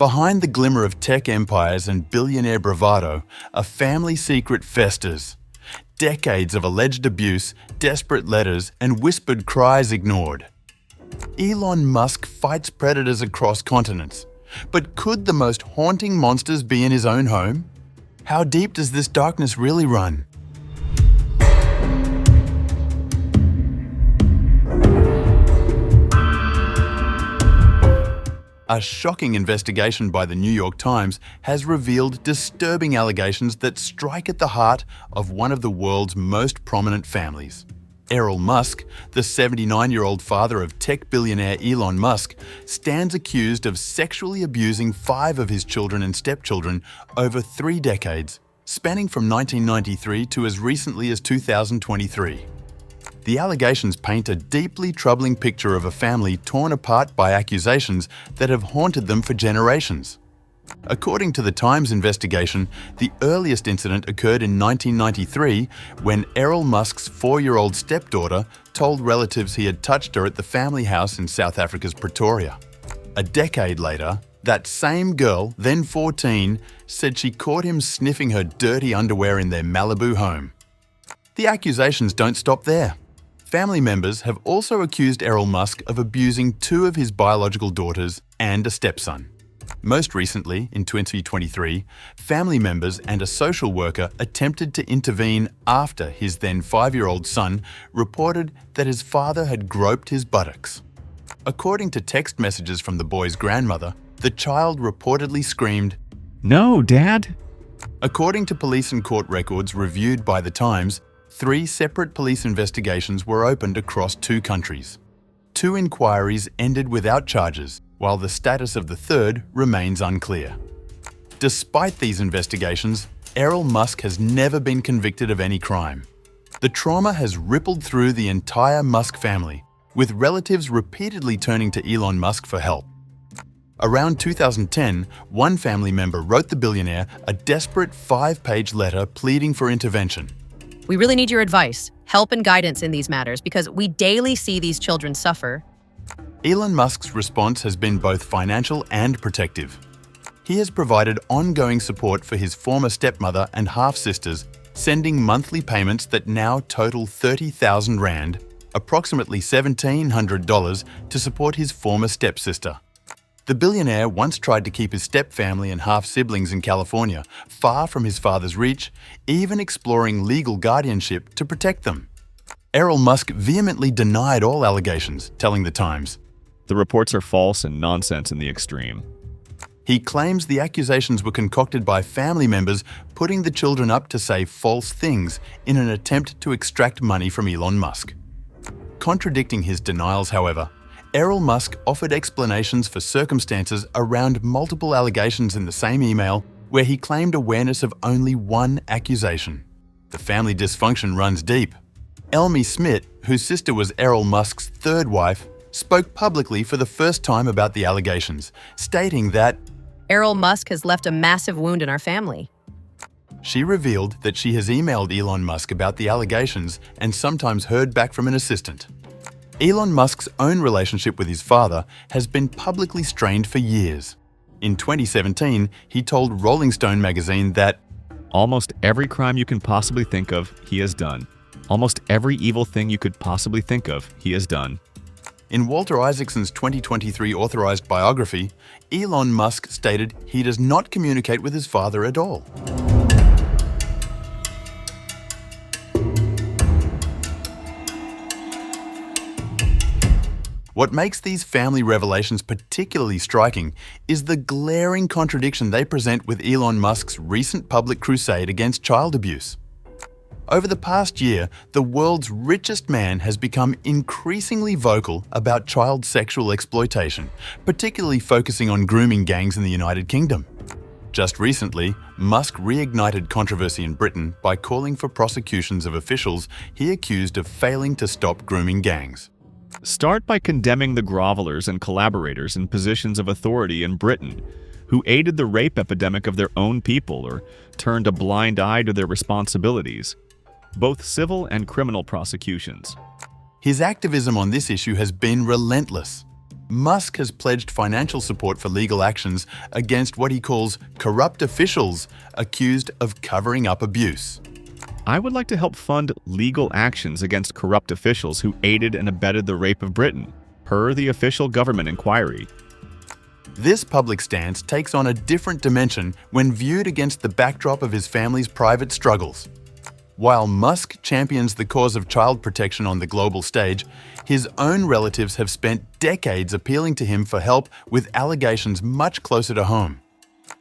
Behind the glimmer of tech empires and billionaire bravado, a family secret festers. Decades of alleged abuse, desperate letters, and whispered cries ignored. Elon Musk fights predators across continents. But could the most haunting monsters be in his own home? How deep does this darkness really run? A shocking investigation by the New York Times has revealed disturbing allegations that strike at the heart of one of the world's most prominent families. Errol Musk, the 79-year-old father of tech billionaire Elon Musk, stands accused of sexually abusing 5 of his children and stepchildren over 3 decades, spanning from 1993 to as recently as 2023. The allegations paint a deeply troubling picture of a family torn apart by accusations that have haunted them for generations. According to the Times investigation, the earliest incident occurred in 1993 when Errol Musk's 4-year-old stepdaughter told relatives he had touched her at the family house in South Africa's Pretoria. A decade later, that same girl, then 14, said she caught him sniffing her dirty underwear in their Malibu home. The accusations don't stop there. Family members have also accused Errol Musk of abusing 2 of his biological daughters and a stepson. Most recently, in 2023, family members and a social worker attempted to intervene after his then 5-year-old son reported that his father had groped his buttocks. According to text messages from the boy's grandmother, the child reportedly screamed, "No, Dad!" According to police and court records reviewed by the Times, 3 separate police investigations were opened across 2 countries. 2 inquiries ended without charges, while the status of the 3rd remains unclear. Despite these investigations, Errol Musk has never been convicted of any crime. The trauma has rippled through the entire Musk family, with relatives repeatedly turning to Elon Musk for help. Around 2010, one family member wrote the billionaire a desperate 5-page letter pleading for intervention. "We really need your advice, help and guidance in these matters because we daily see these children suffer." Elon Musk's response has been both financial and protective. He has provided ongoing support for his former stepmother and half-sisters, sending monthly payments that now total 30,000 Rand, approximately $1,700, to support his former stepsister. The billionaire once tried to keep his stepfamily and half-siblings in California, far from his father's reach, even exploring legal guardianship to protect them. Errol Musk vehemently denied all allegations, telling the Times, "The reports are false and nonsense in the extreme." He claims the accusations were concocted by family members putting the children up to say false things in an attempt to extract money from Elon Musk. Contradicting his denials, however, Errol Musk offered explanations for circumstances around multiple allegations in the same email where he claimed awareness of only one accusation. The family dysfunction runs deep. Elmi Smith, whose sister was Errol Musk's 3rd wife, spoke publicly for the first time about the allegations, stating that "Errol Musk has left a massive wound in our family." She revealed that she has emailed Elon Musk about the allegations and sometimes heard back from an assistant. Elon Musk's own relationship with his father has been publicly strained for years. In 2017, he told Rolling Stone magazine that "Almost every crime you can possibly think of, he has done. Almost every evil thing you could possibly think of, he has done." In Walter Isaacson's 2023 authorized biography, Elon Musk stated he does not communicate with his father at all. What makes these family revelations particularly striking is the glaring contradiction they present with Elon Musk's recent public crusade against child abuse. Over the past year, the world's richest man has become increasingly vocal about child sexual exploitation, particularly focusing on grooming gangs in the United Kingdom. Just recently, Musk reignited controversy in Britain by calling for prosecutions of officials he accused of failing to stop grooming gangs. Start by condemning the grovelers and collaborators in positions of authority in Britain, who aided the rape epidemic of their own people or turned a blind eye to their responsibilities, both civil and criminal prosecutions. His activism on this issue has been relentless. Musk has pledged financial support for legal actions against what he calls corrupt officials accused of covering up abuse. I would like to help fund legal actions against corrupt officials who aided and abetted the rape of Britain, per the official government inquiry. This public stance takes on a different dimension when viewed against the backdrop of his family's private struggles. While Musk champions the cause of child protection on the global stage, his own relatives have spent decades appealing to him for help with allegations much closer to home.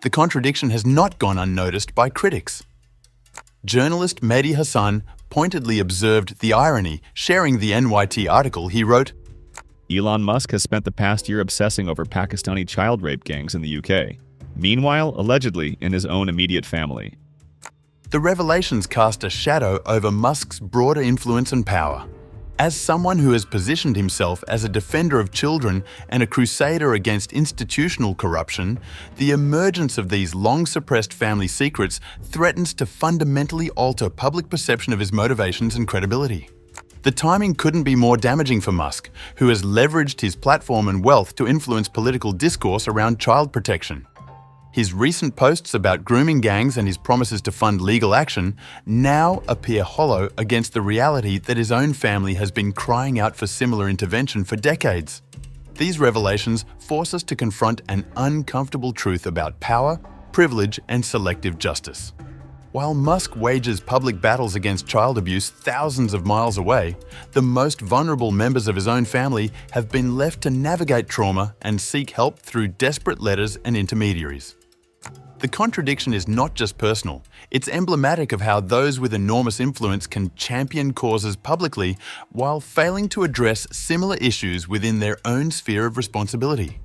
The contradiction has not gone unnoticed by critics. Journalist Mehdi Hassan pointedly observed the irony, sharing the NYT article. He wrote, Elon Musk has spent the past year obsessing over Pakistani child rape gangs in the UK. Meanwhile, allegedly, in his own immediate family. The revelations cast a shadow over Musk's broader influence and power. As someone who has positioned himself as a defender of children and a crusader against institutional corruption, the emergence of these long-suppressed family secrets threatens to fundamentally alter public perception of his motivations and credibility. The timing couldn't be more damaging for Musk, who has leveraged his platform and wealth to influence political discourse around child protection. His recent posts about grooming gangs and his promises to fund legal action now appear hollow against the reality that his own family has been crying out for similar intervention for decades. These revelations force us to confront an uncomfortable truth about power, privilege, and selective justice. While Musk wages public battles against child abuse thousands of miles away, the most vulnerable members of his own family have been left to navigate trauma and seek help through desperate letters and intermediaries. The contradiction is not just personal, it's emblematic of how those with enormous influence can champion causes publicly while failing to address similar issues within their own sphere of responsibility.